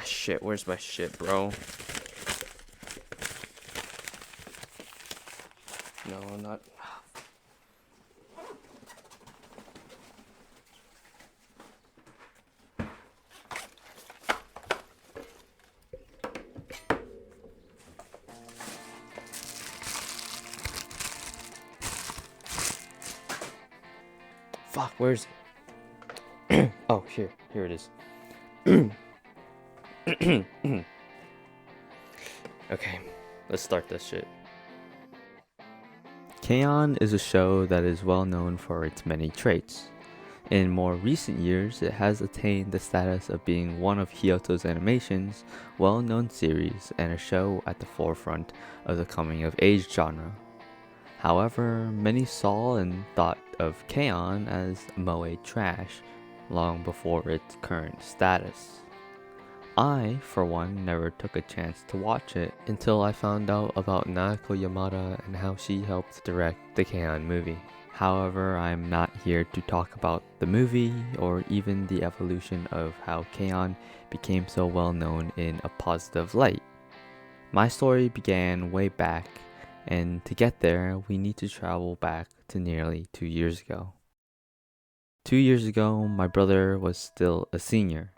shit, where's my shit, bro? No, not... Fuck, where's it? Oh, here it is. Okay, let's start this shit. K-On! Is a show that is well known for its many traits. In more recent years, it has attained the status of being one of Kyoto's Animation's well-known series and a show at the forefront of the coming-of-age genre. However, many saw and thought of K-On! As moe trash long before its current status. I, for one, never took a chance to watch it until I found out about Naoko Yamada and how she helped direct the K-On! Movie. However, I'm not here to talk about the movie or even the evolution of how K-On! Became so well known in a positive light. My story began way back, and to get there, we need to travel back to nearly 2 years ago. 2 years ago, my brother was still a senior.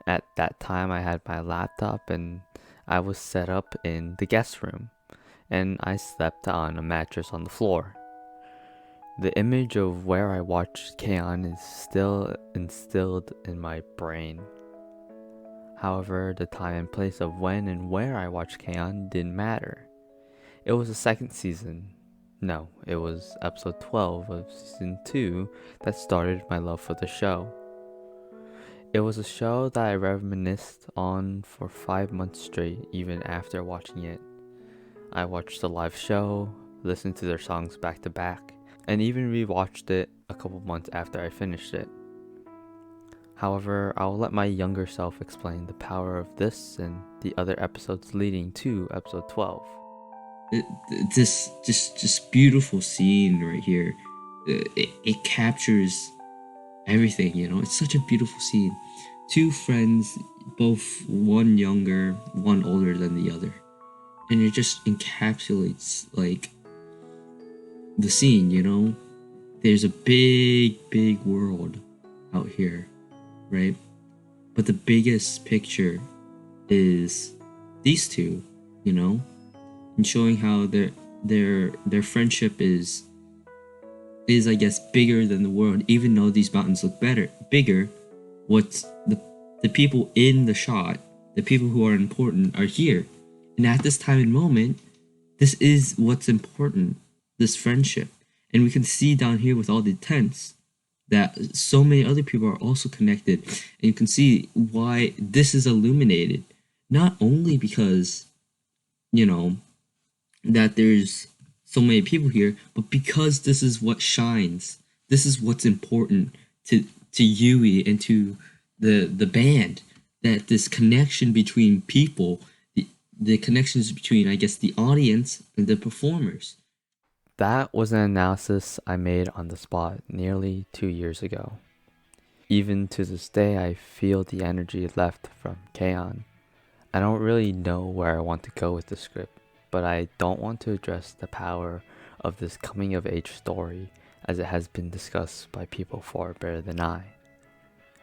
At that time, I had my laptop and I was set up in the guest room, and I slept on a mattress on the floor. The image of where I watched K-On! Is still instilled in my brain. However, the time and place of when and where I watched K-On! Didn't matter. It was the second season. No, it was episode 12 of season 2 that started my love for the show. It was a show that I reminisced on for 5 months straight, even after watching it. I watched the live show, listened to their songs back to back, and even rewatched it a couple months after I finished it. However, I'll let my younger self explain the power of this and the other episodes leading to episode 12. This beautiful scene right here, it captures everything, you know. It's such a beautiful scene. Two friends, both one younger, one older than the other, and it just encapsulates like the scene, you know. There's a big world out here, right? But the biggest picture is these two, you know, and showing how their friendship is I guess bigger than the world. Even though these mountains look bigger, what's the people in the shot, the people who are important are here. And at this time and moment, this is what's important, this friendship. And we can see down here with all the tents that so many other people are also connected. And you can see why this is illuminated. Not only because, you know, that there's so many people here, but because this is what shines. This is what's important to Yui and to the band. That this connection between people, the connections between, I guess, the audience and the performers. That was an analysis I made on the spot nearly 2 years ago. Even to this day, I feel the energy left from K-On! I don't really know where I want to go with the script, but I don't want to address the power of this coming-of-age story as it has been discussed by people far better than I.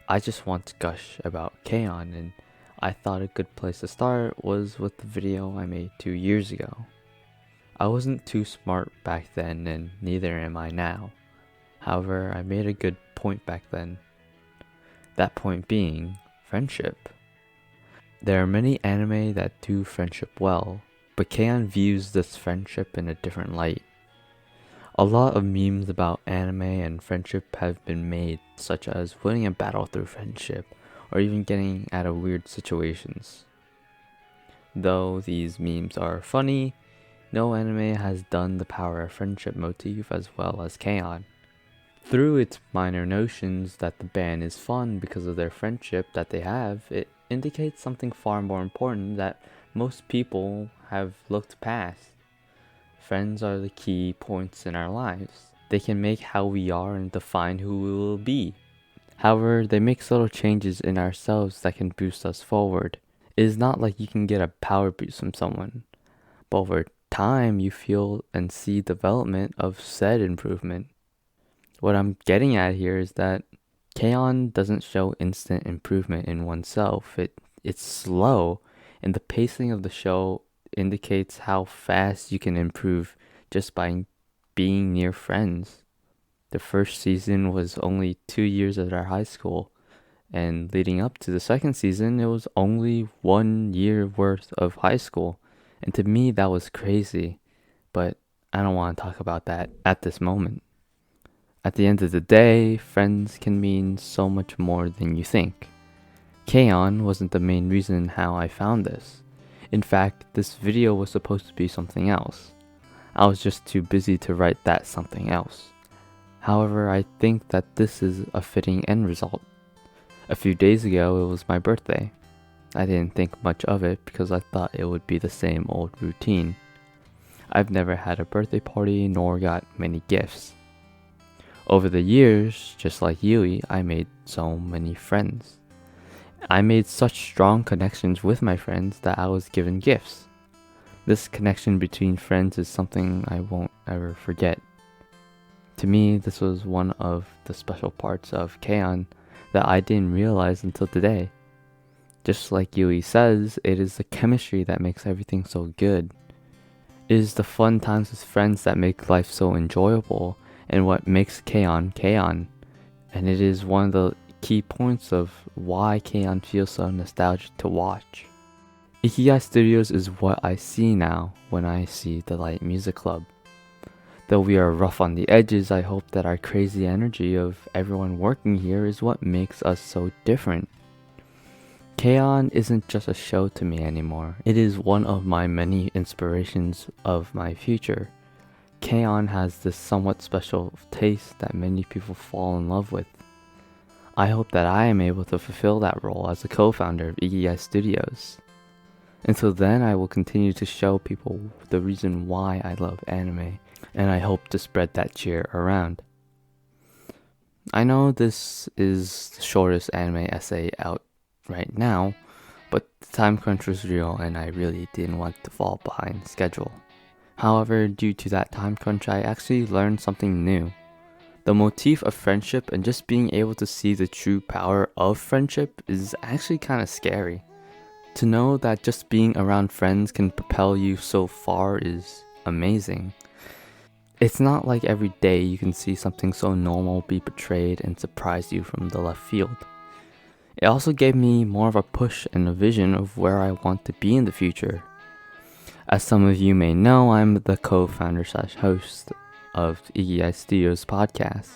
I just want to gush about K-On! And I thought a good place to start was with the video I made 2 years ago. I wasn't too smart back then, and neither am I now. However, I made a good point back then. That point being friendship. There are many anime that do friendship well, but K-On! Views this friendship in a different light. A lot of memes about anime and friendship have been made, such as winning a battle through friendship, or even getting out of weird situations. Though these memes are funny, no anime has done the power of friendship motif as well as K-On! Through its minor notions that the band is fun because of their friendship that they have, it indicates something far more important that most people have looked past. Friends are the key points in our lives. They can make how we are and define who we will be. However, they make subtle changes in ourselves that can boost us forward. It is not like you can get a power boost from someone, but over time you feel and see development of said improvement. What I'm getting at here is that K-On doesn't show instant improvement in oneself. It's slow, and the pacing of the show indicates how fast you can improve just by being near friends. The first season was only 2 years at our high school, and leading up to the second season, it was only 1 year worth of high school. And to me, that was crazy, but I don't want to talk about that at this moment. At the end of the day, friends can mean so much more than you think. K-On wasn't the main reason how I found this. In fact, this video was supposed to be something else. I was just too busy to write that something else. However, I think that this is a fitting end result. A few days ago, it was my birthday. I didn't think much of it because I thought it would be the same old routine. I've never had a birthday party nor got many gifts. Over the years, just like Yui, I made so many friends. I made such strong connections with my friends that I was given gifts. This connection between friends is something I won't ever forget. To me, this was one of the special parts of K-On that I didn't realize until today. Just like Yui says, it is the chemistry that makes everything so good. It is the fun times with friends that make life so enjoyable and what makes K-On K-On. And it is one of the key points of why K-On feels so nostalgic to watch. Ikigai Studios is what I see now when I see the Light Music Club. Though we are rough on the edges, I hope that our crazy energy of everyone working here is what makes us so different. K-On isn't just a show to me anymore. It is one of my many inspirations of my future. K-On has this somewhat special taste that many people fall in love with. I hope that I am able to fulfill that role as a co-founder of Ikigai Studios. Until then, I will continue to show people the reason why I love anime, and I hope to spread that cheer around. I know this is the shortest anime essay out right now, but the time crunch was real and I really didn't want to fall behind schedule. However, due to that time crunch, I actually learned something new. The motif of friendship and just being able to see the true power of friendship is actually kind of scary. To know that just being around friends can propel you so far is amazing. It's not like every day you can see something so normal be portrayed and surprise you from the left field. It also gave me more of a push and a vision of where I want to be in the future. As some of you may know, I'm the co-founder / host of Ikigai Studios podcast.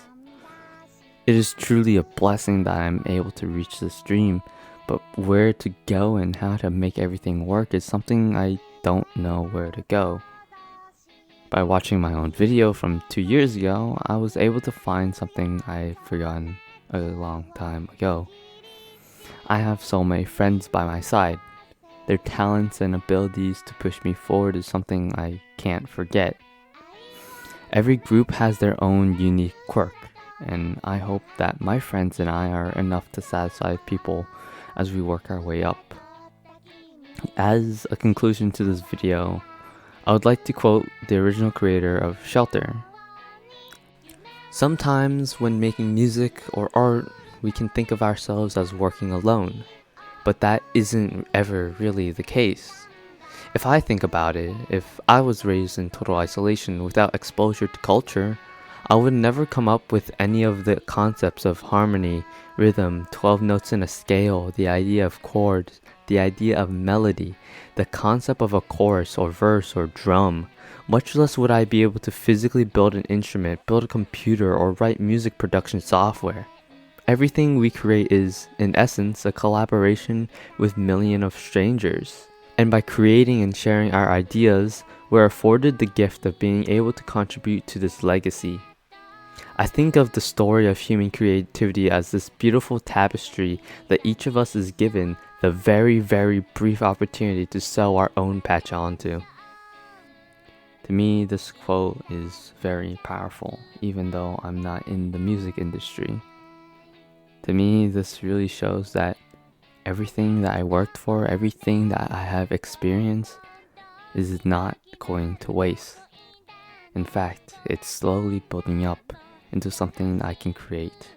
It is truly a blessing that I'm able to reach this dream, but where to go and how to make everything work is something I don't know where to go. By watching my own video from 2 years ago, I was able to find something I'd forgotten a long time ago. I have so many friends by my side. Their talents and abilities to push me forward is something I can't forget. Every group has their own unique quirk, and I hope that my friends and I are enough to satisfy people as we work our way up. As a conclusion to this video, I would like to quote the original creator of Shelter. Sometimes when making music or art, we can think of ourselves as working alone, but that isn't ever really the case. If I think about it, if I was raised in total isolation without exposure to culture, I would never come up with any of the concepts of harmony, rhythm, 12 notes in a scale, the idea of chords, the idea of melody, the concept of a chorus or verse or drum. Much less would I be able to physically build an instrument, build a computer, or write music production software. Everything we create is, in essence, a collaboration with millions of strangers. And by creating and sharing our ideas, we're afforded the gift of being able to contribute to this legacy. I think of the story of human creativity as this beautiful tapestry that each of us is given the very, very brief opportunity to sew our own patch onto. To me, this quote is very powerful, even though I'm not in the music industry. To me, this really shows that everything that I worked for, everything that I have experienced is not going to waste. In fact, it's slowly building up into something I can create.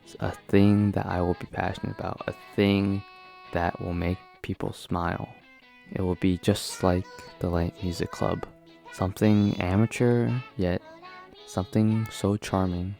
It's a thing that I will be passionate about, a thing that will make people smile. It will be just like the Light Music Club. Something amateur, yet something so charming